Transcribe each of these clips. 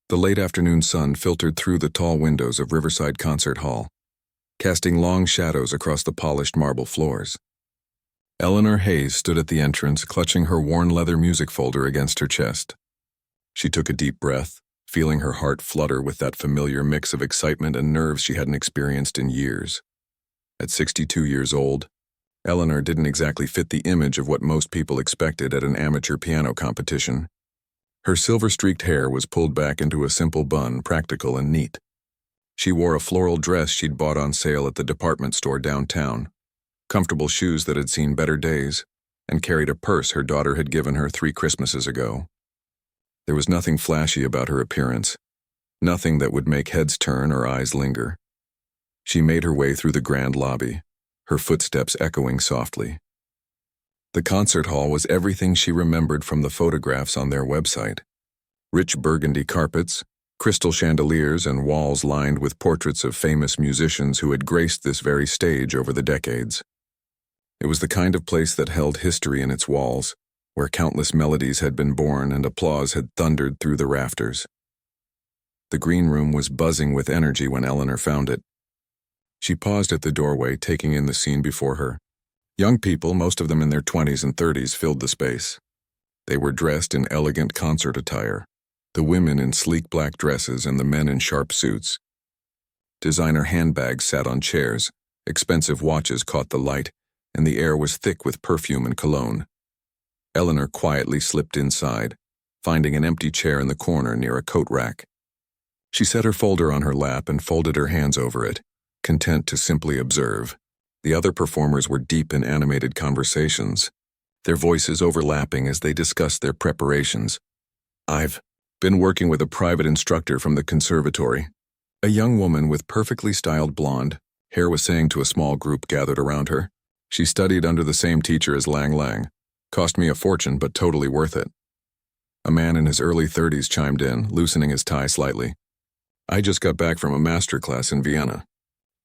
The late afternoon sun filtered through the tall windows of Riverside Concert Hall, casting long shadows across the polished marble floors. Eleanor Hayes stood at the entrance, clutching her worn leather music folder against her chest. She took a deep breath, feeling her heart flutter with that familiar mix of excitement and nerves she hadn't experienced in years. At 62 years old, Eleanor didn't exactly fit the image of what most people expected at an amateur piano competition. Her silver-streaked hair was pulled back into a simple bun, practical and neat. She wore a floral dress she'd bought on sale at the department store downtown, comfortable shoes that had seen better days, and carried a purse her daughter had given her 3 Christmases ago. There was nothing flashy about her appearance, nothing that would make heads turn or eyes linger. She made her way through the grand lobby, her footsteps echoing softly. The concert hall was everything she remembered from the photographs on their website. Rich burgundy carpets, crystal chandeliers, and walls lined with portraits of famous musicians who had graced this very stage over the decades. It was the kind of place that held history in its walls, where countless melodies had been born and applause had thundered through the rafters. The green room was buzzing with energy when Eleanor found it. She paused at the doorway, taking in the scene before her. Young people, most of them in their 20s and 30s, filled the space. They were dressed in elegant concert attire, the women in sleek black dresses and the men in sharp suits. Designer handbags sat on chairs, expensive watches caught the light, and the air was thick with perfume and cologne. Eleanor quietly slipped inside, finding an empty chair in the corner near a coat rack. She set her folder on her lap and folded her hands over it, content to simply observe. The other performers were deep in animated conversations, their voices overlapping as they discussed their preparations. "I've been working with a private instructor from the conservatory," a young woman with perfectly styled blonde hair was saying to a small group gathered around her. "She studied under the same teacher as Lang Lang. Cost me a fortune, but totally worth it." A man in his early 30s chimed in, loosening his tie slightly. "I just got back from a master class in Vienna.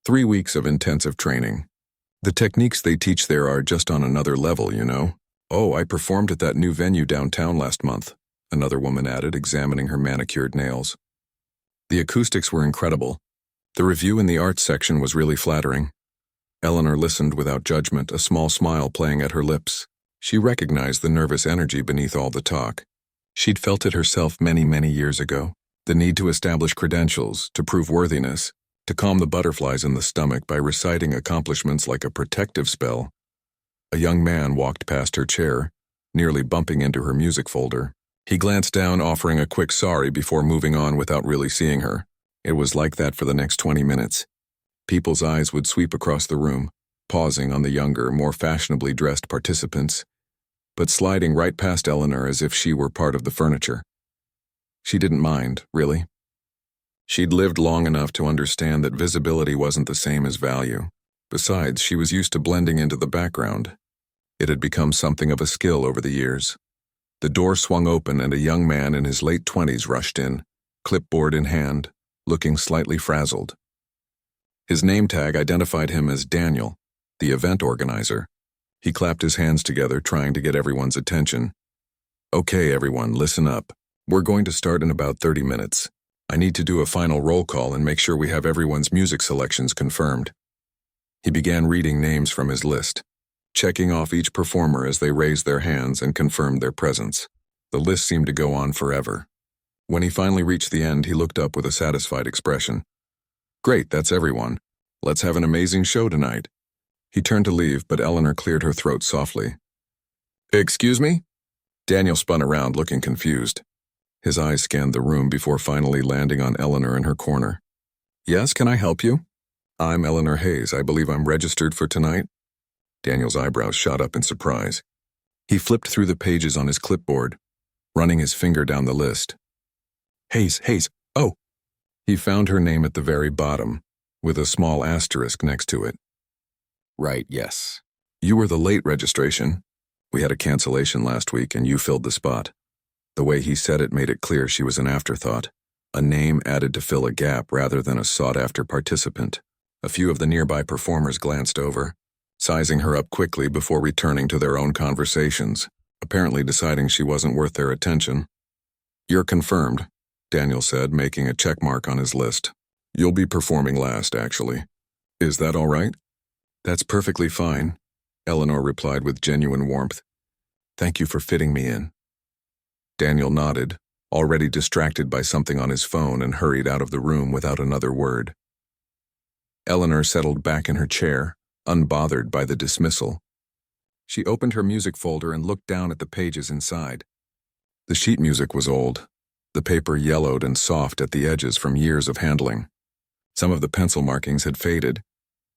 3 weeks of intensive training. The techniques they teach there are just on another level, you know." "Oh, I performed at that new venue downtown last month," another woman added, examining her manicured nails. "The acoustics were incredible. The review in the arts section was really flattering." Eleanor listened without judgment, a small smile playing at her lips. She recognized the nervous energy beneath all the talk. She'd felt it herself many, many years ago. The need to establish credentials, to prove worthiness, to calm the butterflies in the stomach by reciting accomplishments like a protective spell. A young man walked past her chair, nearly bumping into her music folder. He glanced down, offering a quick sorry before moving on without really seeing her. It was like that for the next 20 minutes. People's eyes would sweep across the room, pausing on the younger, more fashionably dressed participants, but sliding right past Eleanor as if she were part of the furniture. She didn't mind, really. She'd lived long enough to understand that visibility wasn't the same as value. Besides, she was used to blending into the background. It had become something of a skill over the years. The door swung open and a young man in his late 20s rushed in, clipboard in hand, looking slightly frazzled. His name tag identified him as Daniel, the event organizer. He clapped his hands together, trying to get everyone's attention. "Okay, everyone, listen up. We're going to start in about 30 minutes. I need to do a final roll call and make sure we have everyone's music selections confirmed." He began reading names from his list, checking off each performer as they raised their hands and confirmed their presence. The list seemed to go on forever. When he finally reached the end, he looked up with a satisfied expression. "Great, that's everyone. Let's have an amazing show tonight." He turned to leave, but Eleanor cleared her throat softly. "Excuse me?" Daniel spun around, looking confused. His eyes scanned the room before finally landing on Eleanor in her corner. "Yes, can I help you?" "I'm Eleanor Hayes. I believe I'm registered for tonight." Daniel's eyebrows shot up in surprise. He flipped through the pages on his clipboard, running his finger down the list. Hayes, oh!" He found her name at the very bottom, with a small asterisk next to it. "Right, yes. You were the late registration. We had a cancellation last week and you filled the spot." The way he said it made it clear she was an afterthought, a name added to fill a gap rather than a sought-after participant. A few of the nearby performers glanced over, sizing her up quickly before returning to their own conversations, apparently deciding she wasn't worth their attention. "You're confirmed," Daniel said, making a check mark on his list. You'll be performing last, actually. Is that all right? That's perfectly fine, Eleanor replied with genuine warmth. Thank you for fitting me in. Daniel nodded, already distracted by something on his phone, and hurried out of the room without another word. Eleanor settled back in her chair, unbothered by the dismissal. She opened her music folder and looked down at the pages inside. The sheet music was old, the paper yellowed and soft at the edges from years of handling. Some of the pencil markings had faded,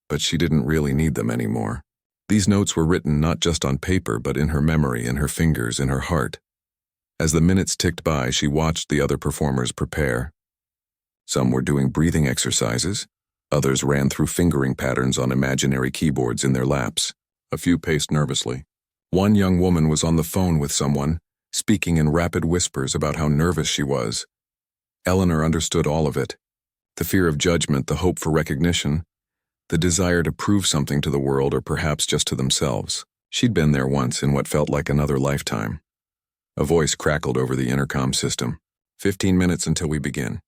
but she didn't really need them anymore. These notes were written not just on paper, but in her memory, in her fingers, in her heart. As the minutes ticked by, she watched the other performers prepare. Some were doing breathing exercises. Others ran through fingering patterns on imaginary keyboards in their laps. A few paced nervously. One young woman was on the phone with someone, speaking in rapid whispers about how nervous she was. Eleanor understood all of it. The fear of judgment, the hope for recognition, the desire to prove something to the world or perhaps just to themselves. She'd been there once in what felt like another lifetime. A voice crackled over the intercom system. 15 minutes until we begin.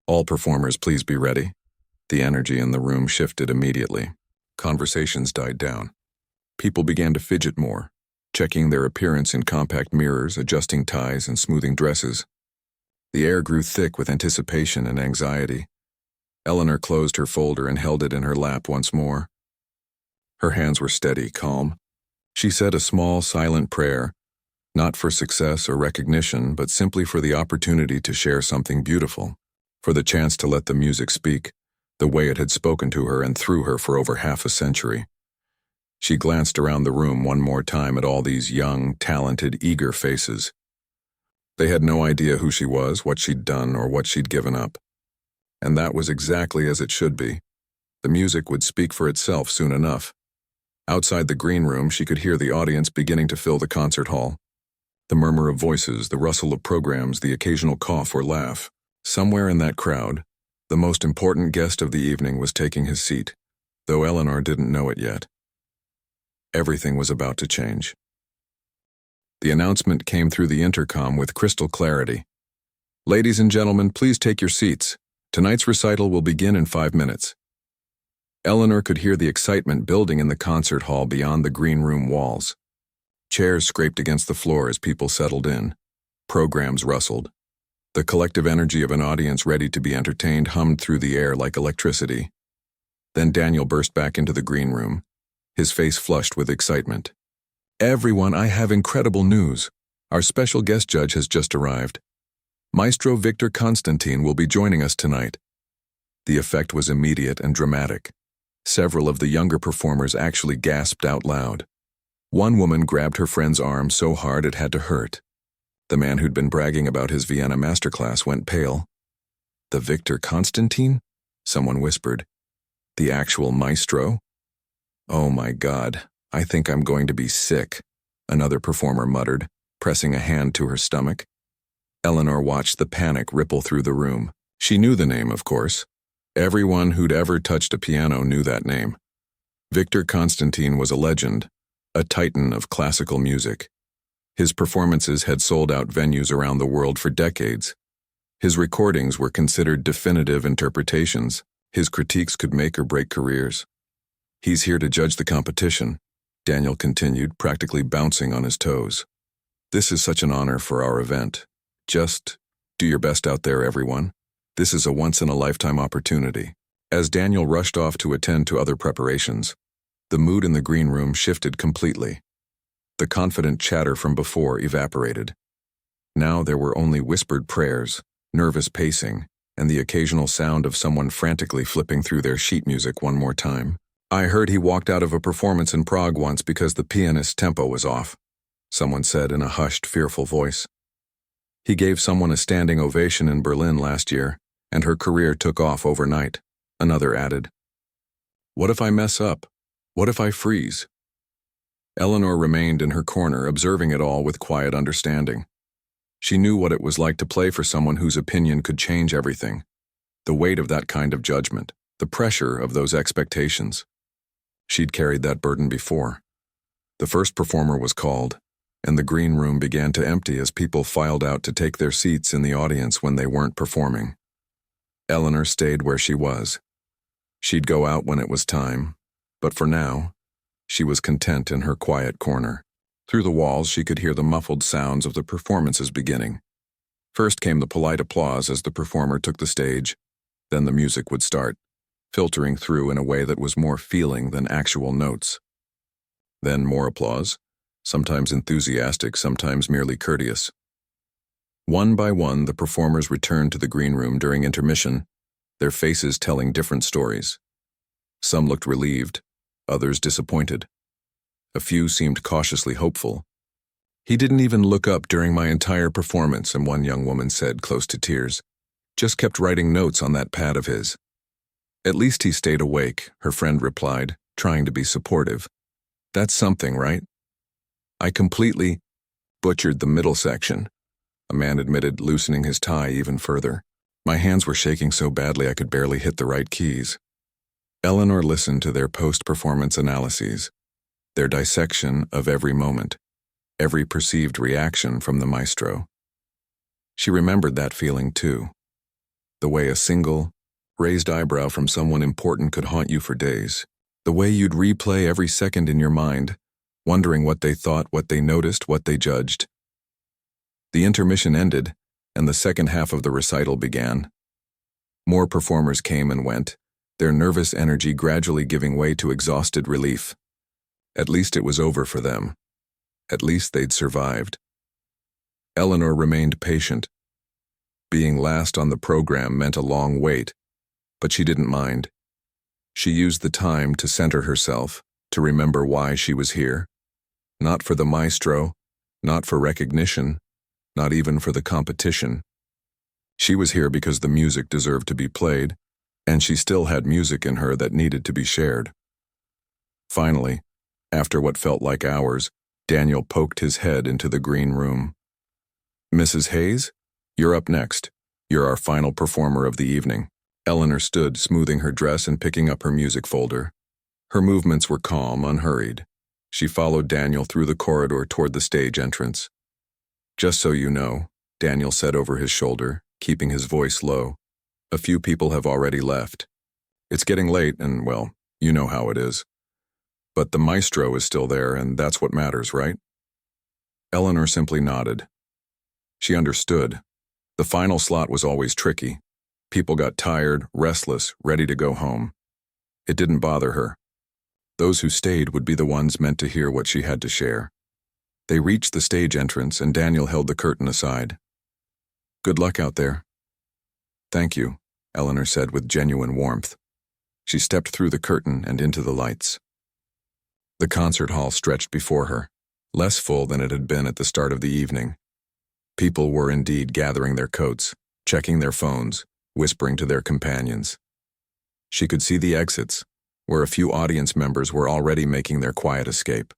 All performers, please be ready. The energy in the room shifted immediately. Conversations died down. People began to fidget more, checking their appearance in compact mirrors, adjusting ties, and smoothing dresses. The air grew thick with anticipation and anxiety. Eleanor closed her folder and held it in her lap once more. Her hands were steady, calm. She said a small, silent prayer, not for success or recognition, but simply for the opportunity to share something beautiful, for the chance to let the music speak, the way it had spoken to her and through her for over half a century. She glanced around the room one more time at all these young, talented, eager faces. They had no idea who she was, what she'd done, or what she'd given up. And that was exactly as it should be. The music would speak for itself soon enough. Outside the green room, she could hear the audience beginning to fill the concert hall. The murmur of voices, the rustle of programs, the occasional cough or laugh. Somewhere in that crowd, the most important guest of the evening was taking his seat, though Eleanor didn't know it yet. Everything was about to change. The announcement came through the intercom with crystal clarity. Ladies and gentlemen, please take your seats. Tonight's recital will begin in 5 minutes. Eleanor could hear the excitement building in the concert hall beyond the green room walls. Chairs scraped against the floor as people settled in. Programs rustled. The collective energy of an audience ready to be entertained hummed through the air like electricity. Then Daniel burst back into the green room, his face flushed with excitement. Everyone, I have incredible news. Our special guest judge has just arrived. Maestro Victor Constantine will be joining us tonight. The effect was immediate and dramatic. Several of the younger performers actually gasped out loud. One woman grabbed her friend's arm so hard it had to hurt. The man who'd been bragging about his Vienna masterclass went pale. The Victor Constantine? Someone whispered. The actual Maestro? Oh my God, I think I'm going to be sick, another performer muttered, pressing a hand to her stomach. Eleanor watched the panic ripple through the room. She knew the name, of course. Everyone who'd ever touched a piano knew that name. Victor Constantine was a legend, a titan of classical music. His performances had sold out venues around the world for decades. His recordings were considered definitive interpretations. His critiques could make or break careers. He's here to judge the competition, Daniel continued, practically bouncing on his toes. This is such an honor for our event. Just do your best out there, everyone. This is a once-in-a-lifetime opportunity. As Daniel rushed off to attend to other preparations, the mood in the green room shifted completely. The confident chatter from before evaporated. Now there were only whispered prayers, nervous pacing, and the occasional sound of someone frantically flipping through their sheet music one more time. I heard he walked out of a performance in Prague once because the pianist's tempo was off, someone said in a hushed, fearful voice. He gave someone a standing ovation in Berlin last year, and her career took off overnight, another added. What if I mess up? What if I freeze? Eleanor remained in her corner, observing it all with quiet understanding. She knew what it was like to play for someone whose opinion could change everything. The weight of that kind of judgment, the pressure of those expectations. She'd carried that burden before. The first performer was called, and the green room began to empty as people filed out to take their seats in the audience when they weren't performing. Eleanor stayed where she was. She'd go out when it was time, but for now, she was content in her quiet corner. Through the walls, she could hear the muffled sounds of the performances beginning. First came the polite applause as the performer took the stage, then the music would start, filtering through in a way that was more feeling than actual notes. Then more applause, sometimes enthusiastic, sometimes merely courteous. One by one, the performers returned to the green room during intermission, their faces telling different stories. Some looked relieved, others disappointed. A few seemed cautiously hopeful. "He didn't even look up during my entire performance," and one young woman said, close to tears. "Just kept writing notes on that pad of his." "At least he stayed awake," her friend replied, trying to be supportive. "That's something, right?" "I completely butchered the middle section," a man admitted, loosening his tie even further. "My hands were shaking so badly I could barely hit the right keys." Eleanor listened to their post-performance analyses, their dissection of every moment, every perceived reaction from the maestro. She remembered that feeling too, the way a single, raised eyebrow from someone important could haunt you for days, the way you'd replay every second in your mind, wondering what they thought, what they noticed, what they judged. The intermission ended, and the second half of the recital began. More performers came and went, their nervous energy gradually giving way to exhausted relief. At least it was over for them. At least they'd survived. Eleanor remained patient. Being last on the program meant a long wait, but she didn't mind. She used the time to center herself, to remember why she was here. Not for the maestro, not for recognition, not even for the competition. She was here because the music deserved to be played, and she still had music in her that needed to be shared. Finally, after what felt like hours, Daniel poked his head into the green room. "Mrs. Hayes, you're up next. You're our final performer of the evening." Eleanor stood, smoothing her dress and picking up her music folder. Her movements were calm, unhurried. She followed Daniel through the corridor toward the stage entrance. "Just so you know," Daniel said over his shoulder, keeping his voice low, "a few people have already left. It's getting late and, well, you know how it is. But the maestro is still there, and that's what matters, right?" Eleanor simply nodded. She understood. The final slot was always tricky. People got tired, restless, ready to go home. It didn't bother her. Those who stayed would be the ones meant to hear what she had to share. They reached the stage entrance, and Daniel held the curtain aside. "Good luck out there." "Thank you," Eleanor said with genuine warmth. She stepped through the curtain and into the lights. The concert hall stretched before her, less full than it had been at the start of the evening. People were indeed gathering their coats, checking their phones, whispering to their companions. She could see the exits, where a few audience members were already making their quiet escape.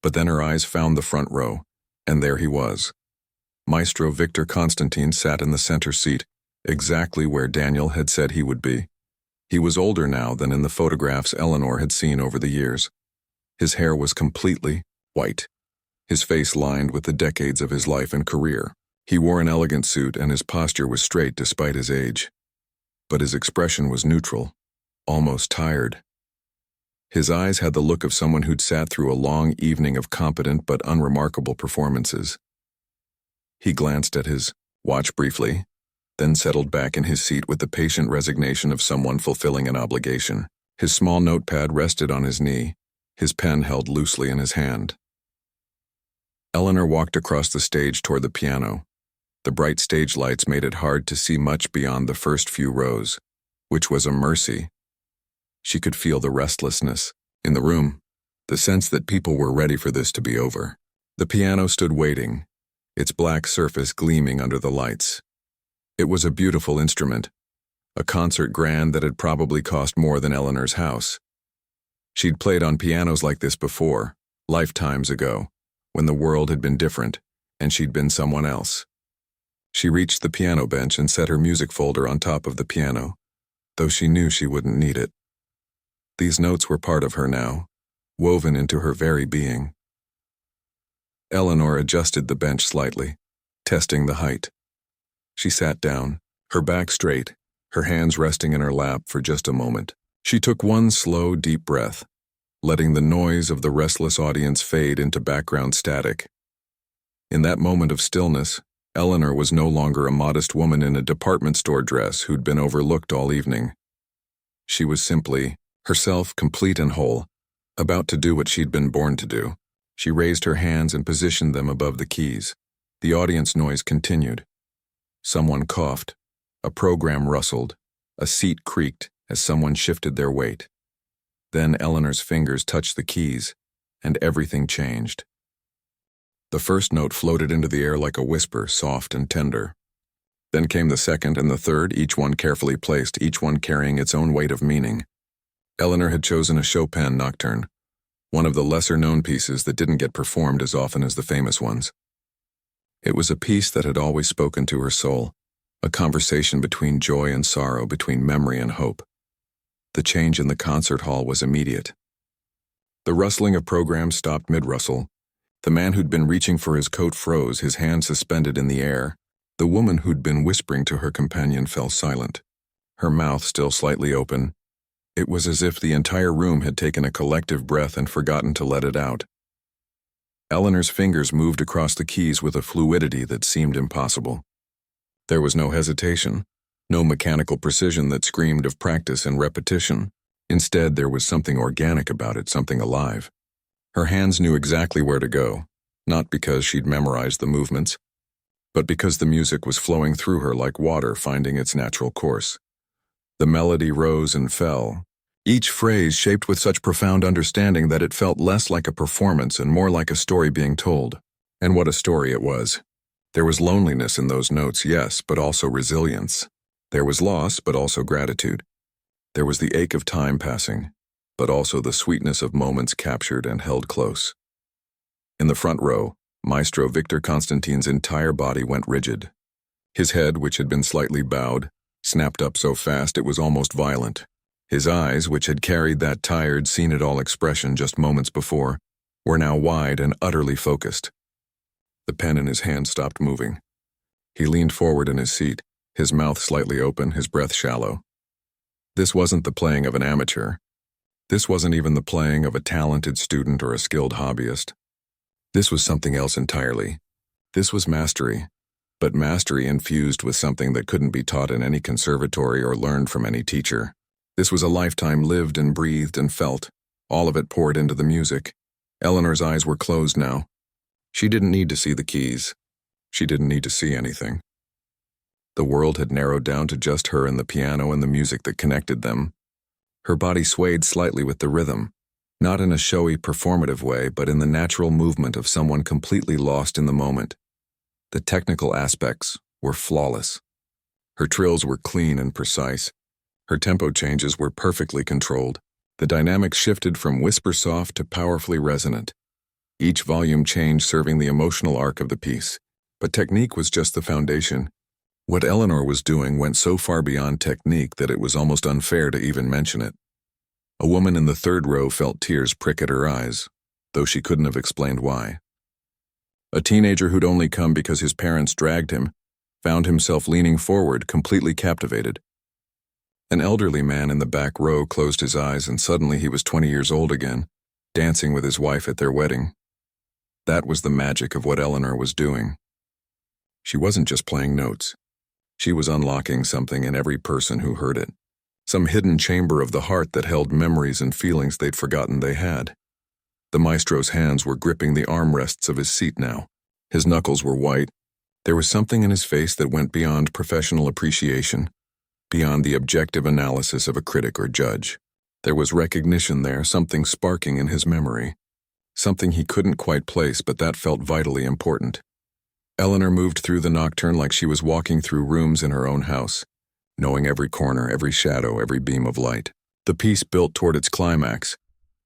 But then her eyes found the front row, and there he was. Maestro Victor Constantine sat in the center seat, exactly where Daniel had said he would be. He was older now than in the photographs Eleanor had seen over the years. His hair was completely white, his face lined with the decades of his life and career. He wore an elegant suit and his posture was straight despite his age. But his expression was neutral, almost tired. His eyes had the look of someone who'd sat through a long evening of competent but unremarkable performances. He glanced at his watch briefly, then settled back in his seat with the patient resignation of someone fulfilling an obligation. His small notepad rested on his knee, his pen held loosely in his hand. Eleanor walked across the stage toward the piano. The bright stage lights made it hard to see much beyond the first few rows, which was a mercy. She could feel the restlessness in the room, the sense that people were ready for this to be over. The piano stood waiting, its black surface gleaming under the lights. It was a beautiful instrument, a concert grand that had probably cost more than Eleanor's house. She'd played on pianos like this before, lifetimes ago, when the world had been different, and she'd been someone else. She reached the piano bench and set her music folder on top of the piano, though she knew she wouldn't need it. These notes were part of her now, woven into her very being. Eleanor adjusted the bench slightly, testing the height. She sat down, her back straight, her hands resting in her lap for just a moment. She took one slow, deep breath, letting the noise of the restless audience fade into background static. In that moment of stillness, Eleanor was no longer a modest woman in a department store dress who'd been overlooked all evening. She was simply herself, complete and whole, about to do what she'd been born to do. She raised her hands and positioned them above the keys. The audience noise continued. Someone coughed, a program rustled, a seat creaked as someone shifted their weight. Then Eleanor's fingers touched the keys, and everything changed. The first note floated into the air like a whisper, soft and tender. Then came the second and the third, each one carefully placed, each one carrying its own weight of meaning. Eleanor had chosen a Chopin nocturne, one of the lesser-known pieces that didn't get performed as often as the famous ones. It was a piece that had always spoken to her soul, a conversation between joy and sorrow, between memory and hope. The change in the concert hall was immediate. The rustling of programs stopped mid-rustle. The man who'd been reaching for his coat froze, his hand suspended in the air. The woman who'd been whispering to her companion fell silent, her mouth still slightly open. It was as if the entire room had taken a collective breath and forgotten to let it out. Eleanor's fingers moved across the keys with a fluidity that seemed impossible. There was no hesitation, no mechanical precision that screamed of practice and repetition. Instead, there was something organic about it, something alive. Her hands knew exactly where to go, not because she'd memorized the movements, but because the music was flowing through her like water finding its natural course. The melody rose and fell, each phrase shaped with such profound understanding that it felt less like a performance and more like a story being told. And what a story it was. There was loneliness in those notes, yes, but also resilience. There was loss, but also gratitude. There was the ache of time passing, but also the sweetness of moments captured and held close. In the front row, Maestro Victor Constantine's entire body went rigid. His head, which had been slightly bowed, snapped up so fast it was almost violent. His eyes, which had carried that tired, seen-it-all expression just moments before, were now wide and utterly focused. The pen in his hand stopped moving. He leaned forward in his seat, his mouth slightly open, his breath shallow. This wasn't the playing of an amateur. This wasn't even the playing of a talented student or a skilled hobbyist. This was something else entirely. This was mastery, but mastery infused with something that couldn't be taught in any conservatory or learned from any teacher. This was a lifetime lived and breathed and felt, all of it poured into the music. Eleanor's eyes were closed now. She didn't need to see the keys. She didn't need to see anything. The world had narrowed down to just her and the piano and the music that connected them. Her body swayed slightly with the rhythm, not in a showy, performative way, but in the natural movement of someone completely lost in the moment. The technical aspects were flawless. Her trills were clean and precise. Her tempo changes were perfectly controlled. The dynamics shifted from whisper-soft to powerfully resonant, each volume change serving the emotional arc of the piece. But technique was just the foundation. What Eleanor was doing went so far beyond technique that it was almost unfair to even mention it. A woman in the third row felt tears prick at her eyes, though she couldn't have explained why. A teenager who'd only come because his parents dragged him found himself leaning forward, completely captivated. An elderly man in the back row closed his eyes and suddenly he was 20 years old again, dancing with his wife at their wedding. That was the magic of what Eleanor was doing. She wasn't just playing notes. She was unlocking something in every person who heard it. Some hidden chamber of the heart that held memories and feelings they'd forgotten they had. The maestro's hands were gripping the armrests of his seat now. His knuckles were white. There was something in his face that went beyond professional appreciation, beyond the objective analysis of a critic or judge. There was recognition there, something sparking in his memory. Something he couldn't quite place, but that felt vitally important. Eleanor moved through the nocturne like she was walking through rooms in her own house, knowing every corner, every shadow, every beam of light. The piece built toward its climax,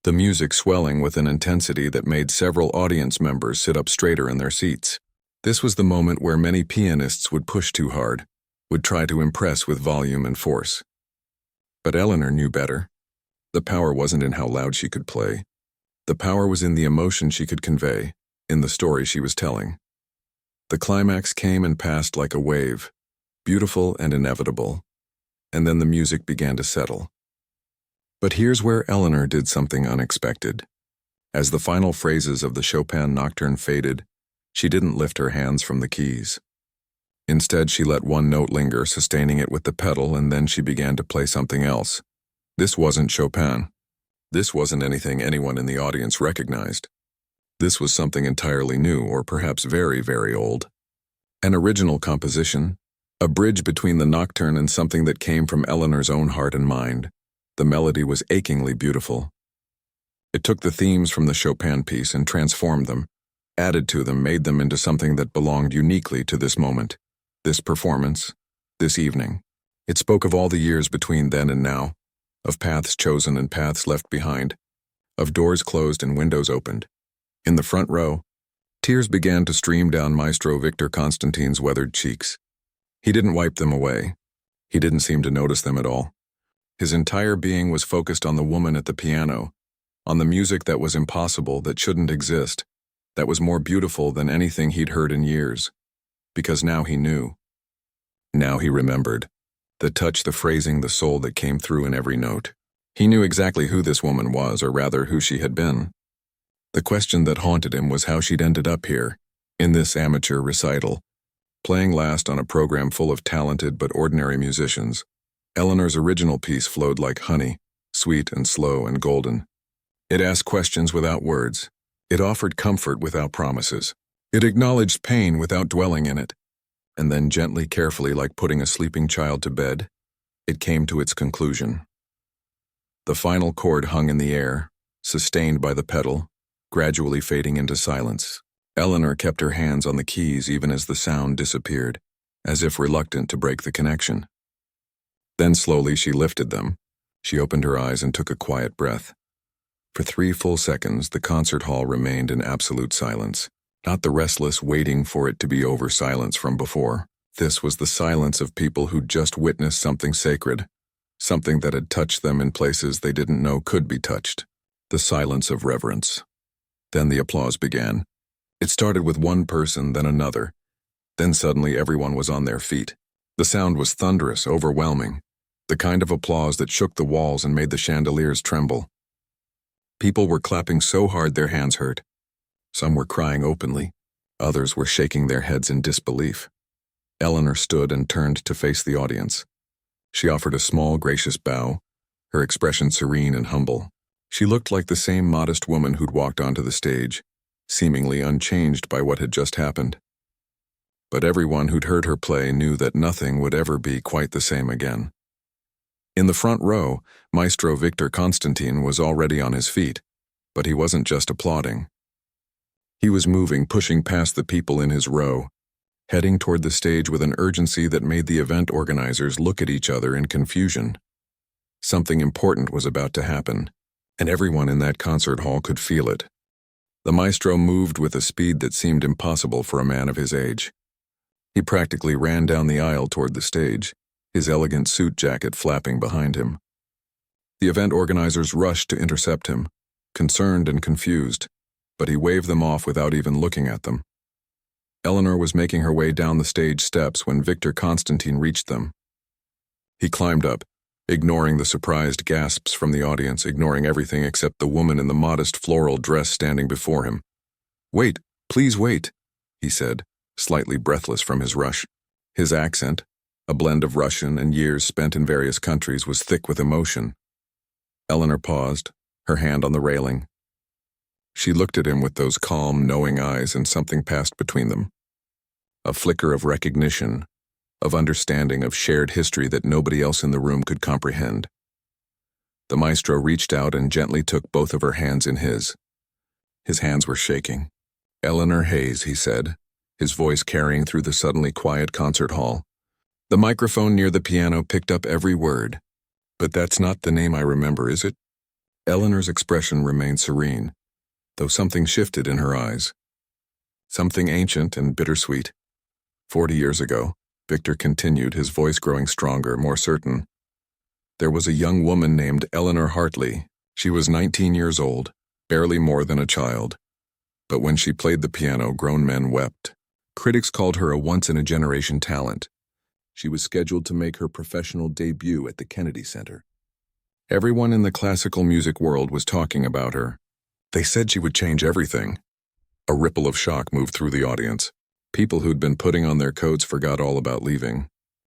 the music swelling with an intensity that made several audience members sit up straighter in their seats. This was the moment where many pianists would push too hard, would try to impress with volume and force. But Eleanor knew better. The power wasn't in how loud she could play. The power was in the emotion she could convey. in the story she was telling. The climax came and passed like a wave, beautiful and inevitable, and then the music began to settle. But here's where Eleanor did something unexpected. As the final phrases of the Chopin nocturne faded, she didn't lift her hands from the keys. Instead, she let one note linger, sustaining it with the pedal, and then she began to play something else. This wasn't Chopin. This wasn't anything anyone in the audience recognized. This was something entirely new, or perhaps very, very old. An original composition, a bridge between the nocturne and something that came from Eleanor's own heart and mind. The melody was achingly beautiful. It took the themes from the Chopin piece and transformed them, added to them, made them into something that belonged uniquely to this moment, this performance, this evening. It spoke of all the years between then and now, of paths chosen and paths left behind, of doors closed and windows opened. In the front row, tears began to stream down Maestro Victor Constantine's weathered cheeks. He didn't wipe them away. He didn't seem to notice them at all. His entire being was focused on the woman at the piano, on the music that was impossible, that shouldn't exist, that was more beautiful than anything he'd heard in years. Because now he knew. Now he remembered. The touch, the phrasing, the soul that came through in every note. He knew exactly who this woman was, or rather who she had been. The question that haunted him was how she'd ended up here, in this amateur recital, playing last on a program full of talented but ordinary musicians. Eleanor's original piece flowed like honey, sweet and slow and golden. It asked questions without words. It offered comfort without promises. It acknowledged pain without dwelling in it. And then gently, carefully, like putting a sleeping child to bed, it came to its conclusion. The final chord hung in the air, sustained by the pedal, gradually fading into silence. Eleanor kept her hands on the keys even as the sound disappeared, as if reluctant to break the connection. Then slowly she lifted them. She opened her eyes and took a quiet breath. For 3 full seconds, the concert hall remained in absolute silence. Not the restless waiting for it to be over silence from before. This was the silence of people who'd just witnessed something sacred, something that had touched them in places they didn't know could be touched. The silence of reverence. Then the applause began. It started with one person, then another. Then suddenly everyone was on their feet. The sound was thunderous, overwhelming. The kind of applause that shook the walls and made the chandeliers tremble. People were clapping so hard their hands hurt. Some were crying openly. Others were shaking their heads in disbelief. Eleanor stood and turned to face the audience. She offered a small, gracious bow, her expression serene and humble. She looked like the same modest woman who'd walked onto the stage, seemingly unchanged by what had just happened. But everyone who'd heard her play knew that nothing would ever be quite the same again. In the front row, Maestro Victor Constantine was already on his feet, but he wasn't just applauding. He was moving, pushing past the people in his row, heading toward the stage with an urgency that made the event organizers look at each other in confusion. Something important was about to happen, and everyone in that concert hall could feel it. The maestro moved with a speed that seemed impossible for a man of his age. He practically ran down the aisle toward the stage, his elegant suit jacket flapping behind him. The event organizers rushed to intercept him, concerned and confused, but he waved them off without even looking at them. Eleanor was making her way down the stage steps when Victor Constantine reached them. He climbed up, ignoring the surprised gasps from the audience, ignoring everything except the woman in the modest floral dress standing before him. "Wait, please wait," he said, slightly breathless from his rush. His accent, a blend of Russian and years spent in various countries, was thick with emotion. Eleanor paused, her hand on the railing. She looked at him with those calm, knowing eyes, and something passed between them. A flicker of recognition, of understanding, of shared history that nobody else in the room could comprehend. The maestro reached out and gently took both of her hands in his. His hands were shaking. "Eleanor Hayes," he said, his voice carrying through the suddenly quiet concert hall. The microphone near the piano picked up every word. "But that's not the name I remember, is it?" Eleanor's expression remained serene, though something shifted in her eyes. Something ancient and bittersweet. 40 years ago, Victor continued, his voice growing stronger, more certain. There was a young woman named Eleanor Hartley. She was 19 years old, barely more than a child. But when she played the piano, grown men wept. Critics called her a once-in-a-generation talent. She was scheduled to make her professional debut at the Kennedy Center. Everyone in the classical music world was talking about her. They said she would change everything. A ripple of shock moved through the audience. People who'd been putting on their coats forgot all about leaving.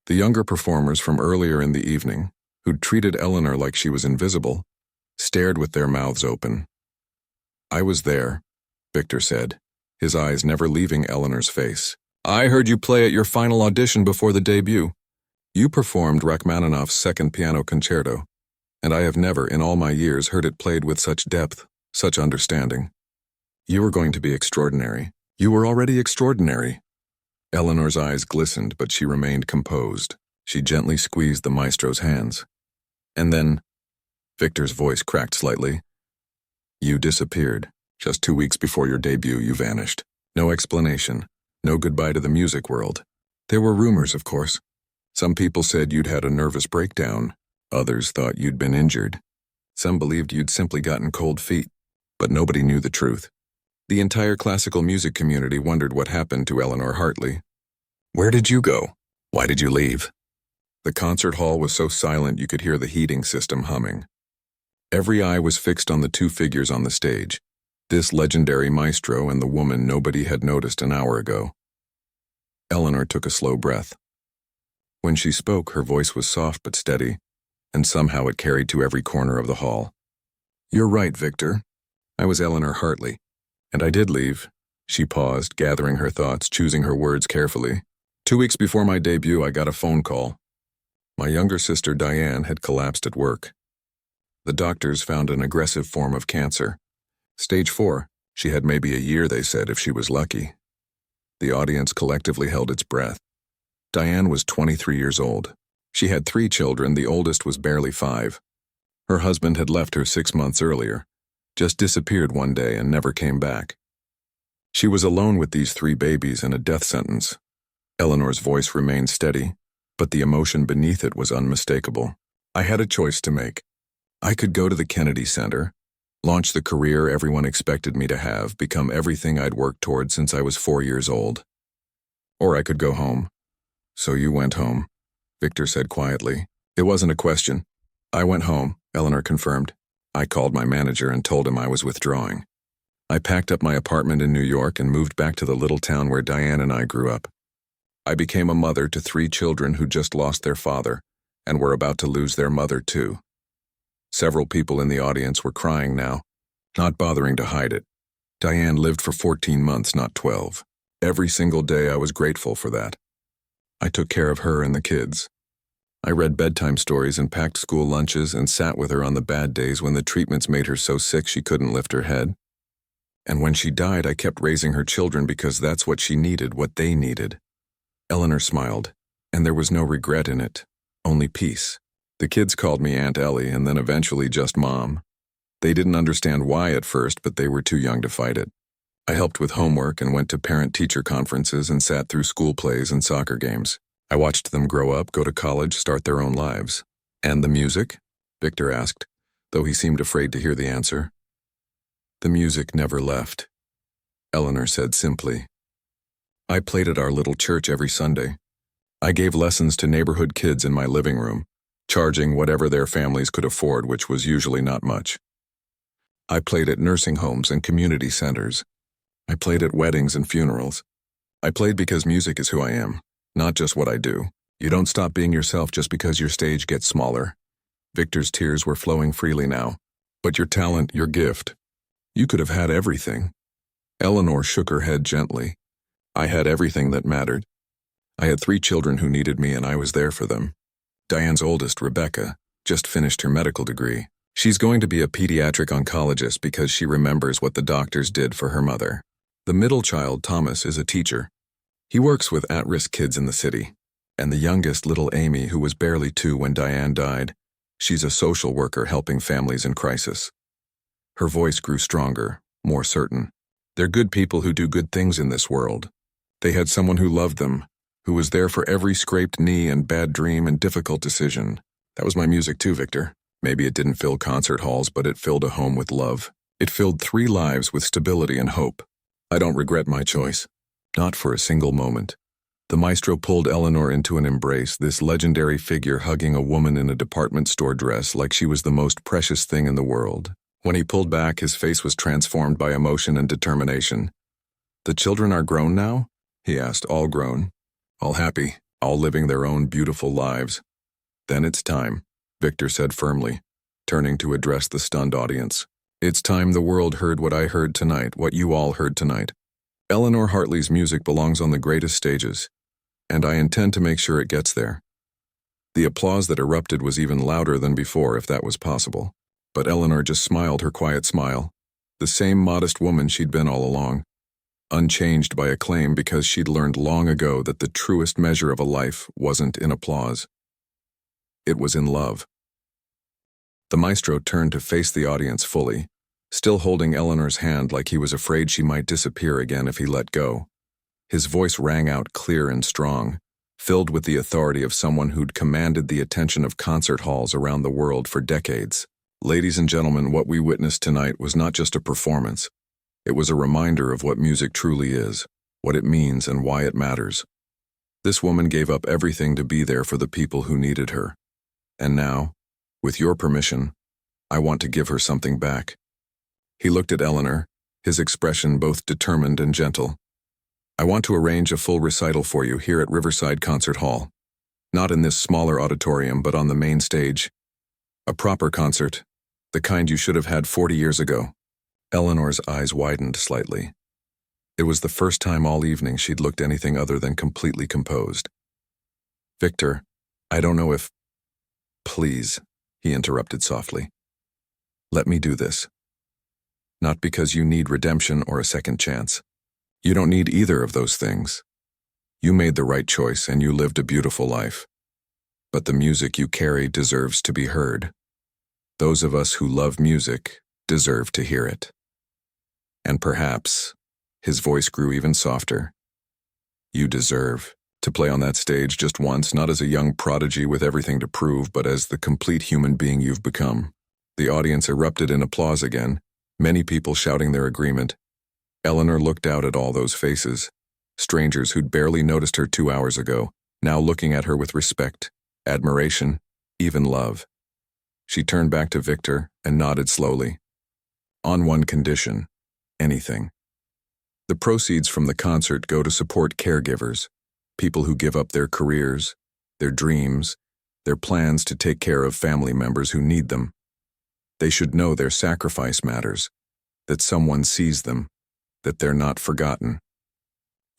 The younger performers from earlier in the evening, who'd treated Eleanor like she was invisible, stared with their mouths open. "I was there," Victor said, his eyes never leaving Eleanor's face. "I heard you play at your final audition before the debut. You performed Rachmaninoff's Second Piano Concerto, and I have never, in all my years, heard it played with such depth, such understanding. You were going to be extraordinary. You were already extraordinary." Eleanor's eyes glistened, but she remained composed. She gently squeezed the maestro's hands. And then, Victor's voice cracked slightly, "You disappeared. Just 2 weeks before your debut, you vanished. No explanation. No goodbye to the music world. There were rumors, of course. Some people said you'd had a nervous breakdown. Others thought you'd been injured. Some believed you'd simply gotten cold feet. But nobody knew the truth. The entire classical music community wondered what happened to Eleanor Hartley. Where did you go? Why did you leave?" The concert hall was so silent you could hear the heating system humming. Every eye was fixed on the two figures on the stage, this legendary maestro and the woman nobody had noticed an hour ago. Eleanor took a slow breath. When she spoke, her voice was soft but steady, and somehow it carried to every corner of the hall. "You're right, Victor. I was Eleanor Hartley, and I did leave." She paused, gathering her thoughts, choosing her words carefully. 2 weeks before my debut, I got a phone call. My younger sister, Diane, had collapsed at work. The doctors found an aggressive form of cancer. Stage 4. She had maybe a year, they said, if she was lucky. The audience collectively held its breath. Diane was 23 years old. She had 3 children, the oldest was barely 5. Her husband had left her 6 months earlier, just disappeared one day and never came back. She was alone with these 3 babies and a death sentence. Eleanor's voice remained steady, but the emotion beneath it was unmistakable. I had a choice to make. I could go to the Kennedy Center, launch the career everyone expected me to have, become everything I'd worked toward since I was 4 years old. Or I could go home. "So you went home," Victor said quietly. "It wasn't a question." "I went home," Eleanor confirmed. "I called my manager and told him I was withdrawing. I packed up my apartment in New York and moved back to the little town where Diane and I grew up. I became a mother to 3 children who just lost their father and were about to lose their mother too." Several people in the audience were crying now, not bothering to hide it. Diane lived for 14 months, not 12. Every single day I was grateful for that. I took care of her and the kids. I read bedtime stories and packed school lunches and sat with her on the bad days when the treatments made her so sick she couldn't lift her head. And when she died, I kept raising her children because that's what she needed, what they needed. Eleanor smiled, and there was no regret in it, only peace. The kids called me Aunt Ellie and then eventually just Mom. They didn't understand why at first, but they were too young to fight it. I helped with homework and went to parent-teacher conferences and sat through school plays and soccer games. I watched them grow up, go to college, start their own lives. "And the music?" Victor asked, though he seemed afraid to hear the answer. "The music never left," Eleanor said simply. "I played at our little church every Sunday. I gave lessons to neighborhood kids in my living room, charging whatever their families could afford, which was usually not much. I played at nursing homes and community centers. I played at weddings and funerals. I played because music is who I am, not just what I do. You don't stop being yourself just because your stage gets smaller." Victor's tears were flowing freely now. "But your talent, your gift, you could have had everything." Eleanor shook her head gently. "I had everything that mattered. I had 3 children who needed me and I was there for them. Diane's oldest, Rebecca, just finished her medical degree. She's going to be a pediatric oncologist because she remembers what the doctors did for her mother. The middle child, Thomas, is a teacher. He works with at-risk kids in the city. And the youngest, little Amy, who was barely 2 when Diane died, she's a social worker helping families in crisis." Her voice grew stronger, more certain. "They're good people who do good things in this world. They had someone who loved them, who was there for every scraped knee and bad dream and difficult decision. That was my music too, Victor. Maybe it didn't fill concert halls, but it filled a home with love. It filled 3 lives with stability and hope. I don't regret my choice. Not for a single moment. The maestro pulled Eleanor into an embrace, this legendary figure hugging a woman in a department store dress like she was the most precious thing in the world. When he pulled back, his face was transformed by emotion and determination. "The children are grown now?" he asked. "All grown. All happy. All living their own beautiful lives." "Then it's time," Victor said firmly, turning to address the stunned audience. "It's time the world heard what I heard tonight, what you all heard tonight. Eleanor Hartley's music belongs on the greatest stages, and I intend to make sure it gets there." The applause that erupted was even louder than before, if that was possible. But Eleanor just smiled her quiet smile, the same modest woman she'd been all along, unchanged by acclaim because she'd learned long ago that the truest measure of a life wasn't in applause. It was in love. The maestro turned to face the audience fully, still holding Eleanor's hand like he was afraid she might disappear again if he let go. His voice rang out clear and strong, filled with the authority of someone who'd commanded the attention of concert halls around the world for decades. "Ladies and gentlemen, what we witnessed tonight was not just a performance. It was a reminder of what music truly is, what it means and why it matters. This woman gave up everything to be there for the people who needed her. And now, with your permission, I want to give her something back." He looked at Eleanor, his expression both determined and gentle. "I want to arrange a full recital for you here at Riverside Concert Hall. Not in this smaller auditorium, but on the main stage. A proper concert, the kind you should have had 40 years ago." Eleanor's eyes widened slightly. It was the first time all evening she'd looked anything other than completely composed. "Victor, I don't know if—" "Please," he interrupted softly. "Let me do this. Not because you need redemption or a second chance. You don't need either of those things. You made the right choice and you lived a beautiful life. But the music you carry deserves to be heard. Those of us who love music deserve to hear it. And perhaps," his voice grew even softer, "you deserve to play on that stage just once, not as a young prodigy with everything to prove, but as the complete human being you've become." The audience erupted in applause again, many people shouting their agreement. Eleanor looked out at all those faces, strangers who'd barely noticed her 2 hours ago, now looking at her with respect, admiration, even love. She turned back to Victor and nodded slowly. "On one condition. Anything. The proceeds from the concert go to support caregivers, people who give up their careers, their dreams, their plans to take care of family members who need them. They should know their sacrifice matters, that someone sees them, that they're not forgotten."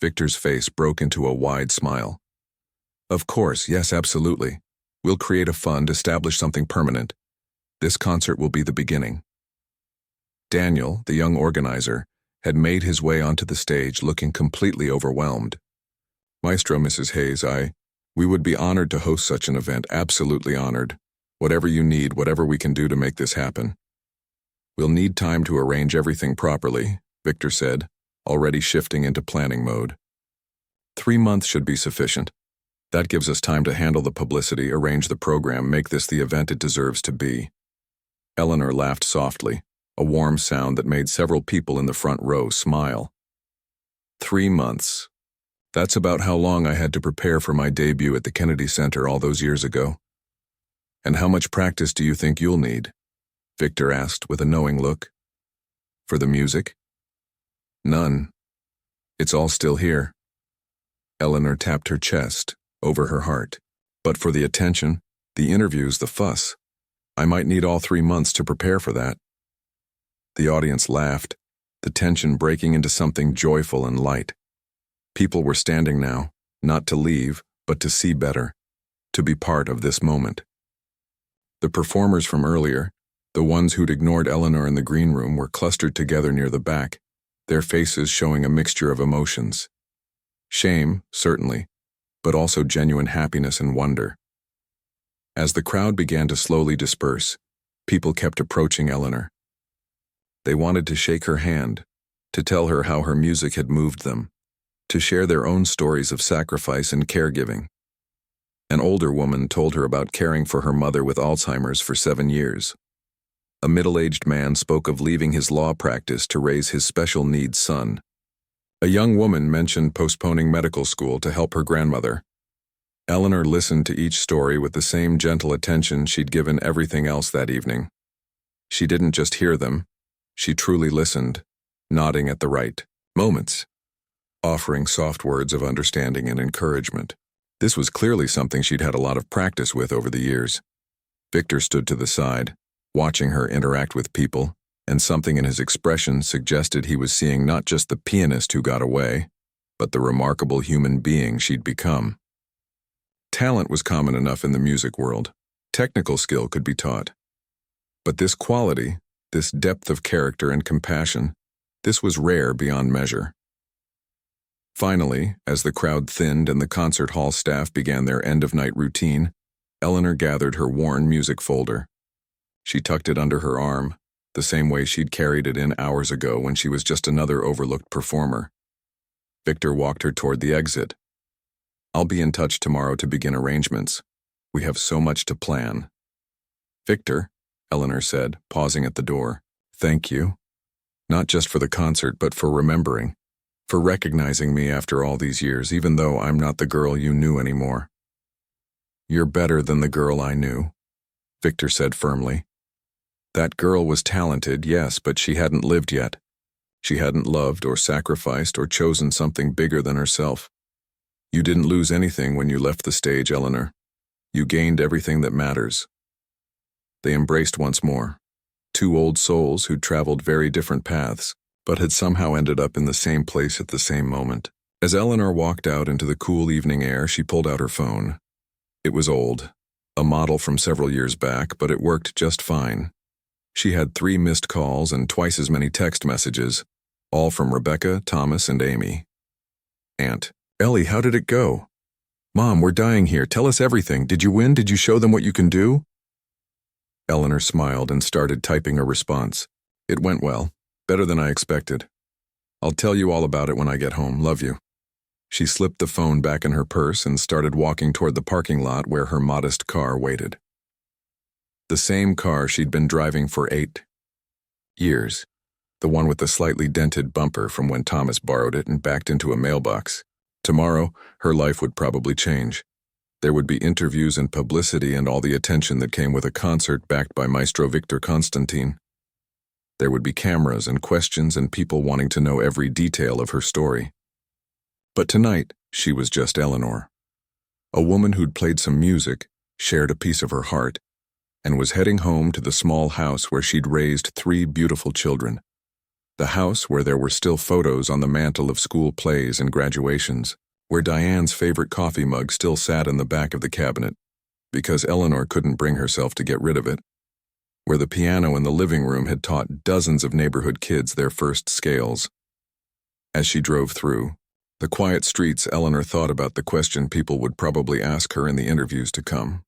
Victor's face broke into a wide smile. "Of course, yes, absolutely. We'll create a fund, establish something permanent. This concert will be the beginning." Daniel, the young organizer, had made his way onto the stage looking completely overwhelmed. "Maestro, Mrs. Hayes, we would be honored to host such an event, absolutely honored. Whatever you need, whatever we can do to make this happen." "We'll need time to arrange everything properly," Victor said, already shifting into planning mode. 3 months should be sufficient. That gives us time to handle the publicity, arrange the program, make this the event it deserves to be." Eleanor laughed softly, a warm sound that made several people in the front row smile. 3 months. That's about how long I had to prepare for my debut at the Kennedy Center all those years ago. "And how much practice do you think you'll need?" Victor asked with a knowing look. "For the music?" "None. It's all still here." Eleanor tapped her chest, over her heart. "But for the attention, the interviews, the fuss, I might need all 3 months to prepare for that." The audience laughed, the tension breaking into something joyful and light. People were standing now, not to leave, but to see better, to be part of this moment. The performers from earlier, the ones who'd ignored Eleanor in the green room, were clustered together near the back, their faces showing a mixture of emotions. Shame, certainly, but also genuine happiness and wonder. As the crowd began to slowly disperse, people kept approaching Eleanor. They wanted to shake her hand, to tell her how her music had moved them, to share their own stories of sacrifice and caregiving. An older woman told her about caring for her mother with Alzheimer's for 7 years. A middle-aged man spoke of leaving his law practice to raise his special needs son. A young woman mentioned postponing medical school to help her grandmother. Eleanor listened to each story with the same gentle attention she'd given everything else that evening. She didn't just hear them, she truly listened, nodding at the right moments, offering soft words of understanding and encouragement. This was clearly something she'd had a lot of practice with over the years. Victor stood to the side, watching her interact with people, and something in his expression suggested he was seeing not just the pianist who got away, but the remarkable human being she'd become. Talent was common enough in the music world. Technical skill could be taught. But this quality, this depth of character and compassion, this was rare beyond measure. Finally, as the crowd thinned and the concert hall staff began their end-of-night routine, Eleanor gathered her worn music folder. She tucked it under her arm, the same way she'd carried it in hours ago when she was just another overlooked performer. Victor walked her toward the exit. "I'll be in touch tomorrow to begin arrangements. We have so much to plan." "Victor," Eleanor said, pausing at the door, "thank you. Not just for the concert, but for remembering, for recognizing me after all these years, even though I'm not the girl you knew anymore." "You're better than the girl I knew," Victor said firmly. That girl was talented, yes, but she hadn't lived yet. She hadn't loved or sacrificed or chosen something bigger than herself. You didn't lose anything when you left the stage, Eleanor. You gained everything that matters. They embraced once more. Two old souls who'd traveled very different paths, but had somehow ended up in the same place at the same moment. As Eleanor walked out into the cool evening air, she pulled out her phone. It was old, a model from several years back, but it worked just fine. She had 3 missed calls and twice as many text messages, all from Rebecca, Thomas, and Amy. "Aunt, Ellie, how did it go? Mom, we're dying here. Tell us everything. Did you win? Did you show them what you can do?" Eleanor smiled and started typing a response. "It went well. Better than I expected. I'll tell you all about it when I get home. Love you." She slipped the phone back in her purse and started walking toward the parking lot where her modest car waited. The same car she'd been driving for 8 years. The one with the slightly dented bumper from when Thomas borrowed it and backed into a mailbox. Tomorrow, her life would probably change. There would be interviews and publicity and all the attention that came with a concert backed by Maestro Victor Constantine. There would be cameras and questions and people wanting to know every detail of her story. But tonight, she was just Eleanor. A woman who'd played some music, shared a piece of her heart, and was heading home to the small house where she'd raised 3 beautiful children. The house where there were still photos on the mantle of school plays and graduations, where Diane's favorite coffee mug still sat in the back of the cabinet, because Eleanor couldn't bring herself to get rid of it, where the piano in the living room had taught dozens of neighborhood kids their first scales. As she drove through the quiet streets, Eleanor thought about the question people would probably ask her in the interviews to come.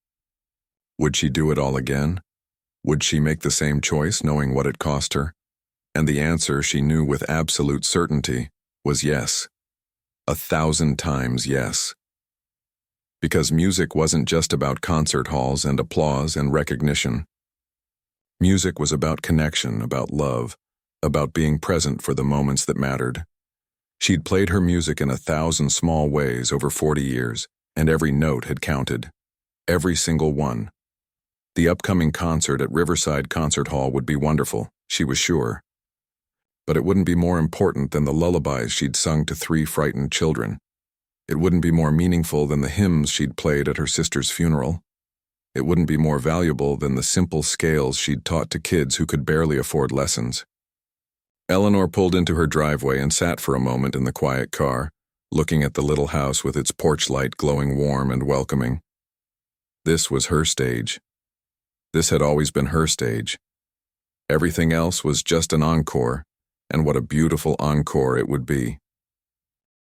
Would she do it all again? Would she make the same choice, knowing what it cost her? And the answer she knew with absolute certainty was yes. 1,000 times yes. Because music wasn't just about concert halls and applause and recognition. Music was about connection, about love, about being present for the moments that mattered. She'd played her music in 1,000 small ways over 40 years, and every note had counted. Every single one. The upcoming concert at Riverside Concert Hall would be wonderful, she was sure. But it wouldn't be more important than the lullabies she'd sung to 3 frightened children. It wouldn't be more meaningful than the hymns she'd played at her sister's funeral. It wouldn't be more valuable than the simple scales she'd taught to kids who could barely afford lessons. Eleanor pulled into her driveway and sat for a moment in the quiet car, looking at the little house with its porch light glowing warm and welcoming. This was her stage. This had always been her stage. Everything else was just an encore, and what a beautiful encore it would be.